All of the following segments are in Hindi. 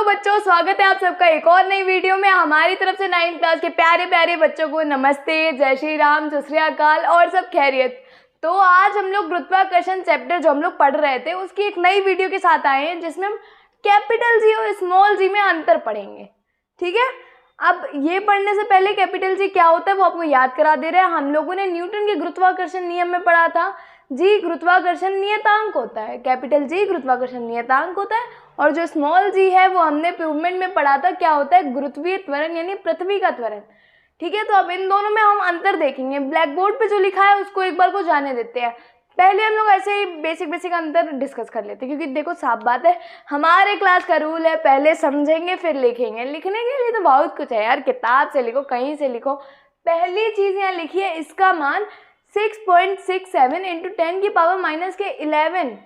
बच्चों, स्वागत है आप सबका एक और नई वीडियो में। हमारी तरफ से 9th क्लास के प्यारे प्यारे बच्चों को नमस्ते, जय श्री राम, सत श्री अकाल और सब खैरियत। तो आज हम लोग गुरुत्वाकर्षण चैप्टर जो हम लोग पढ़ रहे थे उसकी एक नई वीडियो के साथ आए हैं, जिसमें हम कैपिटल जी और स्मॉल जी में अंतर पढ़ेंगे। ठीक है, अब ये पढ़ने से पहले कैपिटल जी क्या होता है वो आपको याद करा दे रहे हैं। हम लोगों ने न्यूटन के गुरुत्वाकर्षण नियम में पढ़ा था, जी गुरुत्वाकर्षण नियतांक होता है, कैपिटल जी गुरुत्वाकर्षण नियतांक होता है। और जो स्मॉल जी है वो हमने इम्प्रूवमेंट में पढ़ा था, क्या होता है, गुरुत्वीय त्वरण यानी पृथ्वी का त्वरण। ठीक है, तो अब इन दोनों में हम अंतर देखेंगे। ब्लैक बोर्ड पे जो लिखा है उसको एक बार को जाने देते हैं। पहले हम लोग ऐसे ही बेसिक अंतर डिस्कस कर लेते हैं, क्योंकि देखो साफ बात है, हमारे क्लास का रूल है पहले समझेंगे फिर लिखेंगे। लिखने के लिए तो बहुत कुछ है यार, किताब से लिखो, कहीं से लिखो। पहली चीज़ यहाँ लिखी है, इसका मान 6.67 इंटू 10⁻⁻11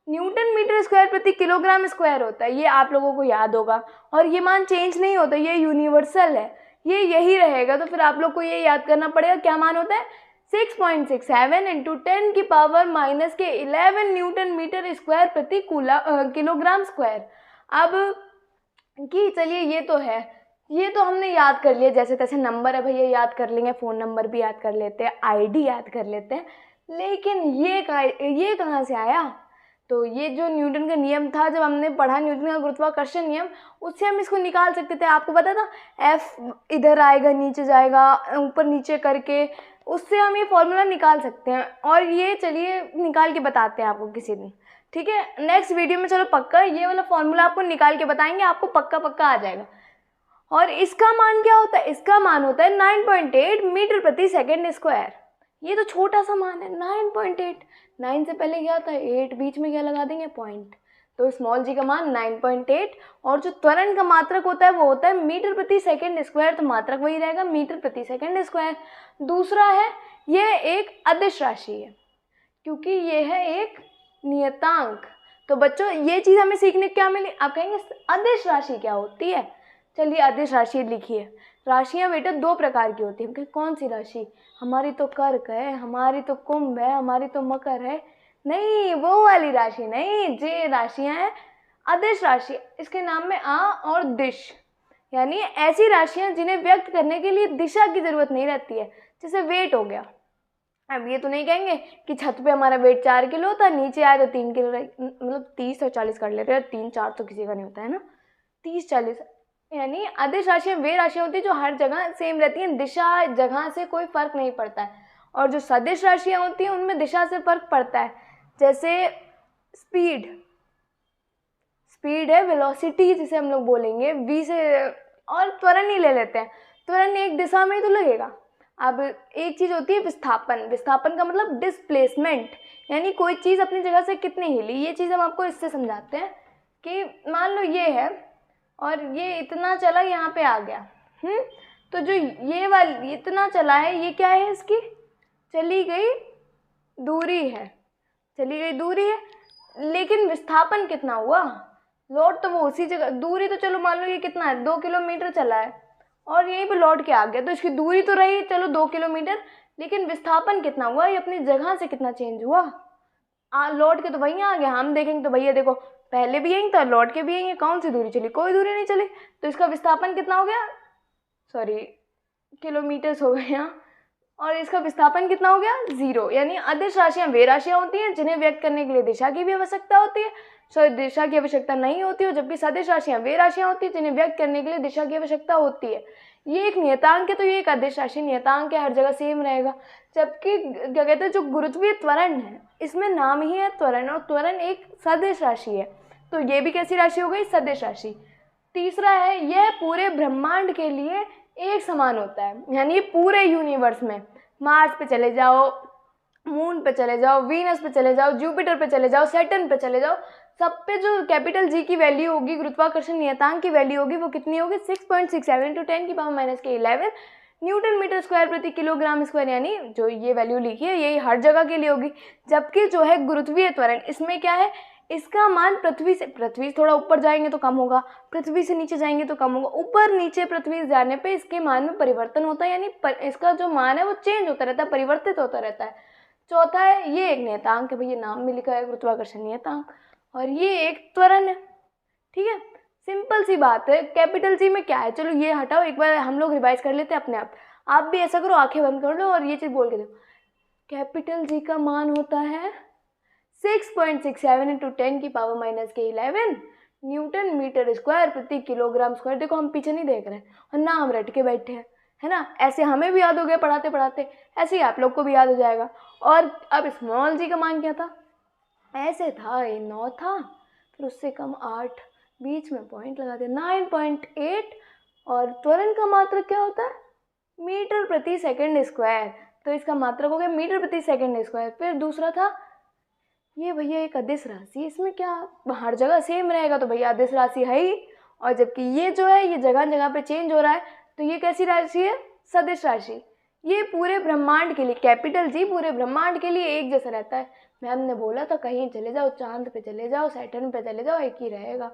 न्यूटन मीटर स्क्वायर प्रति किलोग्राम स्क्वायर होता है। ये आप लोगों को याद होगा और ये मान चेंज नहीं होता, ये यूनिवर्सल है, ये यही रहेगा। तो फिर आप लोग को ये याद करना पड़ेगा क्या मान होता है, 6.67 इंटू 10⁻⁻11 न्यूटन मीटर स्क्वायर प्रति किलोग्राम स्क्वायर। अब कि चलिए ये तो है, ये तो हमने याद कर लिया, जैसे तैसे नंबर है भैया याद कर लेंगे, फ़ोन नंबर भी याद कर लेते हैं, आईडी याद कर लेते हैं। लेकिन ये कहाँ से आया? तो ये जो न्यूटन का नियम था, जब हमने पढ़ा न्यूटन का गुरुत्वाकर्षण नियम, उससे हम इसको निकाल सकते थे। आपको पता था एफ इधर आएगा नीचे जाएगा, ऊपर नीचे करके उससे हम ये फॉर्मूला निकाल सकते हैं। और ये चलिए निकाल के बताते हैं आपको किसी दिन। ठीक है, नेक्स्ट वीडियो में चलो पक्का ये वाला फॉर्मूला आपको निकाल के बताएंगे, आपको पक्का आ जाएगा। और इसका मान क्या होता है, इसका मान होता है 9.8 मीटर प्रति सेकेंड स्क्वायर। ये तो छोटा सा मान है, 9.8। 9 से पहले क्या था, 8, बीच में क्या लगा देंगे, पॉइंट। तो स्मॉल जी का मान 9.8। और जो त्वरण का मात्रक होता है वो होता है मीटर प्रति सेकेंड स्क्वायर, तो मात्रक वही रहेगा, मीटर प्रति सेकेंड स्क्वायर। दूसरा है, यह एक अदिश राशि है क्योंकि ये है एक नियतांक। तो बच्चों ये चीज़ हमें सीखने को क्या मिली, आप कहेंगे अदिश राशि क्या होती है। चलिए अदिश राशि लिखिए। राशियाँ बेटा दो प्रकार की होती है। कौन सी राशि, हमारी तो कर्क है, हमारी तो कुंभ है, हमारी तो मकर है, नहीं वो वाली राशि नहीं। जे राशियाँ हैं अदिश राशि, इसके नाम में आ और दिश, यानी ऐसी राशियाँ जिन्हें व्यक्त करने के लिए दिशा की जरूरत नहीं रहती है। जैसे वेट हो गया, अब ये तो नहीं कहेंगे कि छत पे हमारा वेट 4 किलो था, नीचे आए तो 3 किलो, मतलब 30 और 40 कर लेते हैं, 3-4 तो किसी का नहीं होता है ना, 30-40। यानी अदिश राशियाँ वे राशियाँ होती है जो हर जगह सेम रहती हैं, दिशा जगह से कोई फर्क नहीं पड़ता है। और जो सदिश राशियाँ होती हैं उनमें दिशा से फर्क पड़ता है। जैसे स्पीड है, वेलोसिटी जिसे हम लोग बोलेंगे वी से, और त्वरण ही ले लेते हैं, त्वरण एक दिशा में ही तो लगेगा। अब एक चीज़ होती है विस्थापन का मतलब डिस्प्लेसमेंट, यानी कोई चीज़ अपनी जगह से कितनी हिली। ये चीज़ हम आपको इससे समझाते हैं कि मान लो ये है और ये इतना चला यहाँ पे आ गया, तो जो ये वाली इतना चला है, ये क्या है, इसकी चली गई दूरी है, लेकिन विस्थापन कितना हुआ, लौट तो वो उसी जगह, दूरी तो चलो मान लो ये कितना है, 2 किलोमीटर चला है और यहीं पे लौट के आ गया, तो इसकी दूरी तो रही चलो 2 किलोमीटर, लेकिन विस्थापन कितना हुआ, ये अपनी जगह से कितना चेंज हुआ, लौट के तो वहीं आ गया। हम देखेंगे तो भैया देखो पहले भी यहीं था, लौट के भी यहीं, कौन सी दूरी चली, कोई दूरी नहीं चली, तो इसका विस्थापन कितना हो गया, किलोमीटर्स हो गए यहाँ, और इसका विस्थापन कितना हो गया, 0। यानी अदिश राशियाँ वे राशियाँ होती हैं जिन्हें व्यक्त करने के लिए दिशा की भी आवश्यकता होती है, दिशा की आवश्यकता नहीं होती है, जबकि सदिश राशियाँ वे राशियाँ होती हैं जिन्हें व्यक्त करने के लिए दिशा की आवश्यकता होती है। ये एक नियतांक है, तो ये एक अदिश राशि नियतांक है, हर जगह सेम रहेगा। जबकि क्या कहते हैं, जो गुरुत्वीय त्वरण है इसमें नाम ही है त्वरण, और त्वरण एक सदिश राशि है, तो ये भी कैसी राशि हो गई, सदिश राशि। तीसरा है, यह पूरे ब्रह्मांड के लिए एक समान होता है, यानी पूरे यूनिवर्स में मार्स पे चले जाओ, मून पे चले जाओ, वीनस पे चले जाओ, जुपिटर पे चले जाओ, सैटर्न पे चले जाओ, सब पे जो कैपिटल जी की वैल्यू होगी, गुरुत्वाकर्षण नियतांक की वैल्यू होगी, वो कितनी होगी, 6.67 इंटू 10⁻⁻11 न्यूटन मीटर स्क्वायर प्रति किलोग्राम स्क्वायर, यानी जो ये वैल्यू लिखी है यही हर जगह के लिए होगी। जबकि जो है गुरुत्वीय त्वरण, इसमें क्या है, इसका मान पृथ्वी से थोड़ा ऊपर जाएंगे तो कम होगा, पृथ्वी से नीचे जाएंगे तो कम होगा, ऊपर नीचे पृथ्वी से जाने पे इसके मान में परिवर्तन होता है, यानी इसका जो मान है वो चेंज होता रहता है, परिवर्तित होता रहता है। चौथा है, ये एक नियतांक है, भैया नाम में लिखा है गुरुत्वाकर्षण नियतांक, और ये एक त्वरण है। ठीक है, सिंपल सी बात है। कैपिटल जी में क्या है, चलो ये हटाओ, एक बार हम लोग रिवाइज कर लेते हैं अपने आप भी ऐसा करो, आंखें बंद कर लो और ये चीज़ बोल के दो। कैपिटल जी का मान होता है 6.67 इंटू 10⁻⁻11 न्यूटन मीटर स्क्वायर प्रति किलोग्राम स्क्वायर। देखो हम पीछे नहीं देख रहे हैं और ना हम रट के बैठे हैं, है ना। ऐसे हमें भी याद हो गया पढ़ाते पढ़ाते, ऐसे ही आप लोग को भी याद हो जाएगा। और अब स्मॉल जी का मान क्या था, ऐसे था, ये 9 था, फिर उससे कम 8, बीच में पॉइंट लगा दिया 9.8। और त्वरण का मात्रक क्या होता है, मीटर प्रति सेकंड स्क्वायर, तो इसका मात्रक हो गया मीटर प्रति सेकंड स्क्वायर। फिर दूसरा था ये भैया एक अदिश राशि, इसमें क्या हर जगह सेम रहेगा, तो भैया अदिश राशि है ही। और जबकि ये जो है ये जगह जगह पे चेंज हो रहा है, तो ये कैसी राशि है, सदिश राशि। ये पूरे ब्रह्मांड के लिए, कैपिटल जी पूरे ब्रह्मांड के लिए एक जैसा रहता है। मैम ने बोला था कहीं चले जाओ, चांद पे चले जाओ, सैटर्न पे चले जाओ, एक ही रहेगा,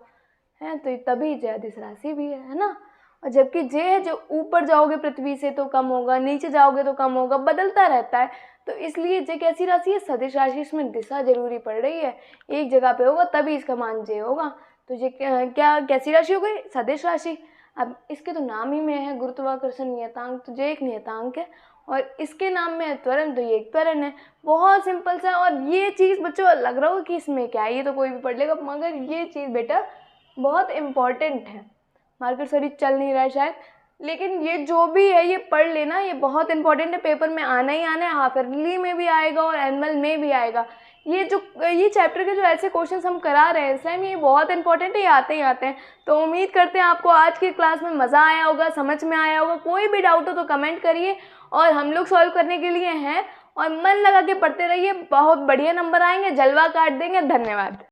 है। तो तभी जे अदिश राशि भी है ना। और जबकि जे है जो ऊपर जाओगे पृथ्वी से तो कम होगा, नीचे जाओगे तो कम होगा, बदलता रहता है। तो इसलिए जे कैसी राशि है, सदिश राशि। इसमें दिशा जरूरी पड़ रही है, एक जगह पे होगा तभी इसका मान जे होगा। तो ये क्या कैसी राशि हो गई, सदिश राशि। अब इसके तो नाम ही में है गुरुत्वाकर्षण नियतांक, तो जे एक नियतांक है। और इसके नाम में है त्वरण, तो ये एक त्वरण है। बहुत सिंपल सा। और ये चीज़ बच्चों लग रहा हो कि इसमें क्या है, ये तो कोई भी पढ़ लेगा, मगर ये चीज़ बेटा बहुत इम्पॉर्टेंट है। मार्कर सॉरी चल नहीं रहा है शायद, लेकिन ये जो भी है ये पढ़ लेना, ये बहुत इंपॉर्टेंट है, पेपर में आना ही आना है, हाफ ईयरली में भी आएगा और एनुअल में भी आएगा। ये चैप्टर के जो ऐसे क्वेश्चंस हम करा रहे हैं इस टाइम, ये बहुत इंपॉर्टेंट है, ये आते ही आते हैं। तो उम्मीद करते हैं आपको आज की क्लास में मज़ा आया होगा, समझ में आया होगा। कोई भी डाउट हो तो कमेंट करिए और हम लोग सॉल्व करने के लिए हैं। और मन लगा के पढ़ते रहिए, बहुत बढ़िया नंबर आएंगे, जलवा काट देंगे। धन्यवाद।